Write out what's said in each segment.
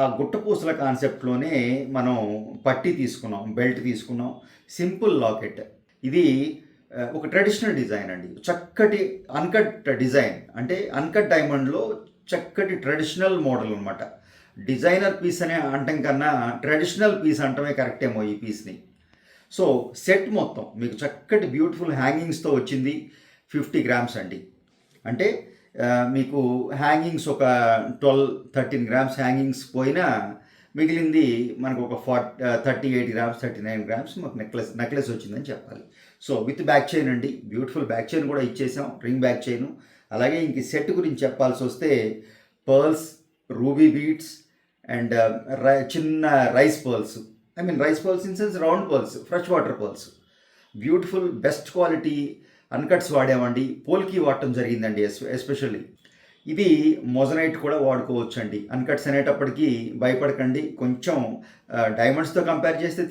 ఆ గుట్టపూసల కాన్సెప్ట్‌లోనే మనం పట్టీ తీసుకున్నాం, బెల్ట్ తీసుకున్నాం. Simple locket. ఇది ఒక ట్రెడిషనల్ డిజైన్ అండి. చక్కటి అన్‌కట్ డిజైన్. అంటే అన్‌కట్ డైమండ్‌లో చక్కటి ట్రెడిషనల్ మోడల్ అనమాట. డిజైనర్ పీస్ అనే అనటం కన్నా ట్రెడిషనల్ పీస్ అనటమే కరెక్ట్ ఏమో ఈ పీస్‌ని. సో, సెట్ మొత్తం మీకు చక్కటి బ్యూటిఫుల్ హ్యాంగింగ్స్‌తో వచ్చింది. 50 గ్రామ్స్ అండి. అంటే మీకు హ్యాంగింగ్స్ ఒక 12, 13 గ్రామ్స్ హ్యాంగింగ్స్ పోయినా మిగిలింది మనకు ఒక 38 గ్రామ్స్, 39 గ్రామ్స్ మాకు నెక్లెస్ వచ్చిందని చెప్పాలి. సో, విత్ బ్యాక్ చైన్ అండి. బ్యూటిఫుల్ బ్యాక్ చైన్ కూడా ఇచ్చేసాం. Ring back chain. అలాగే ఇంక సెట్ గురించి చెప్పాల్సి వస్తే పర్ల్స్, రూబీ బీడ్స్ అండ్ చిన్న rice pearls. I mean rice pearls in sense round pearls, fresh water pearls. Beautiful best quality uncuts వాడామండి. పోల్కి వాడటం జరిగిందండి ఎస్పెషల్లీ. ఇది మొజనైట్ కూడా వాడుకోవచ్చండి. అన్కట్స్ అనేటప్పటికీ భయపడకండి. కొంచెం డైమండ్స్తో కంపేర్ చేస్తే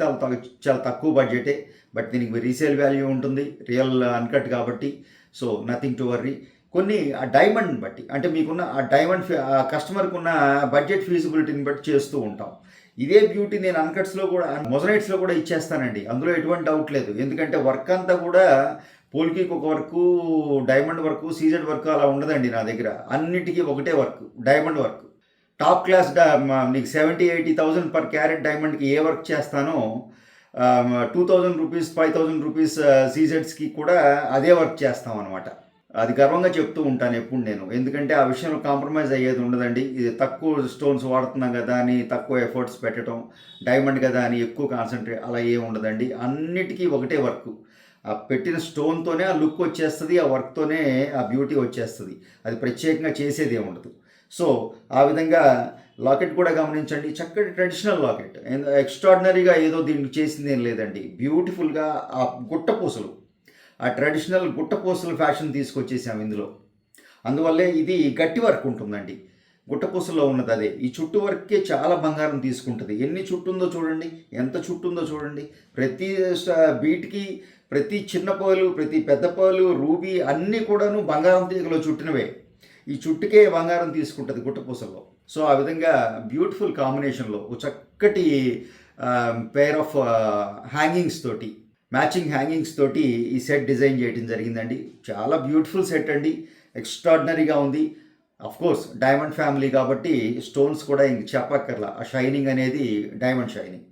చాలా తక్కువ బడ్జెటే. బట్ దీనికి రీసేల్ వాల్యూ ఉంటుంది, రియల్ అన్కట్ కాబట్టి. So nothing to worry. కొన్ని ఆ డైమండ్ బట్టి, అంటే మీకున్న ఆ డైమండ్ కస్టమర్కి ఉన్న బడ్జెట్ ఫీజిబిలిటీని బట్టి చేస్తూ ఉంటాం. ఇదే బ్యూటీ నేను అన్కట్స్లో కూడా, మొజనైట్స్లో కూడా ఇచ్చేస్తానండి. అందులో ఎటువంటి డౌట్ లేదు. ఎందుకంటే వర్క్ అంతా కూడా పోల్కీకి ఒక work, diamond work, CZ work అలా ఉండదండి నా దగ్గర. అన్నిటికీ ఒకటే work, diamond work. Top class నీకు 70,000-80,000 పర్ క్యారెట్ డైమండ్కి ఏ వర్క్ చేస్తానో 2,000 రూపీస్, 5,000 రూపీస్ సీజెడ్స్కి కూడా అదే వర్క్ చేస్తాం అనమాట. అది గర్వంగా చెప్తూ ఉంటాను ఎప్పుడు నేను. ఎందుకంటే ఆ విషయంలో కాంప్రమైజ్ అయ్యేది ఉండదండి. ఇది తక్కువ స్టోన్స్ వాడుతున్నాం కదా అని తక్కువ ఎఫర్ట్స్ పెట్టడం, డైమండ్ కదా అని ఎక్కువ కాన్సన్ట్రేట్ అలా ఏమి ఉండదండి. అన్నిటికీ ఒకటే వర్క్. ఆ పెట్టిన స్టోన్తోనే ఆ లుక్ వచ్చేస్తుంది, ఆ వర్క్తోనే ఆ బ్యూటీ వచ్చేస్తుంది. అది ప్రత్యేకంగా చేసేది ఏముండదు. సో ఆ విధంగా లాకెట్ కూడా గమనించండి. చక్కటి ట్రెడిషనల్ లాకెట్. ఎక్స్ట్రాడినరీగా ఏదో దీనికి చేసింది ఏం లేదండి. బ్యూటిఫుల్గా ఆ గుట్టపూసలు, ఆ ట్రెడిషనల్ గుట్టపూసలు ఫ్యాషన్ తీసుకొచ్చేసాం ఇందులో. అందువల్లే ఇది గట్టి వర్క్ ఉంటుందండి. గుట్టపూసలో ఉన్నది అదే. ఈ చుట్టు వర్క్కే చాలా బంగారం తీసుకుంటుంది. ఎన్ని చుట్టు ఉందో చూడండి, ఎంత చుట్టు ఉందో చూడండి. ప్రతి బీట్కి, ప్రతి చిన్న పర్లు, ప్రతి పెద్ద పర్లు, రూబీ అన్నీ కూడాను బంగారం తీగలో చుట్టినవే. ఈ చుట్టుకే బంగారం తీసుకుంటుంది గుట్టపూసల్లో. సో ఆ విధంగా బ్యూటిఫుల్ కాంబినేషన్లో చక్కటి పేర్ ఆఫ్ హ్యాంగింగ్స్ తోటి, మ్యాచింగ్ హ్యాంగింగ్స్ తోటి ఈ సెట్ డిజైన్ చేయడం జరిగిందండి. చాలా బ్యూటిఫుల్ సెట్ అండి. ఎక్స్ట్రాడినరీగా ఉంది. కోర్స్ డైమండ్ ఫ్యామిలీ కాబట్టి స్టోన్స్ కూడా ఇంక చెప్పక్కర్లా. ఆ షైనింగ్ అనేది డైమండ్ షైనింగ్.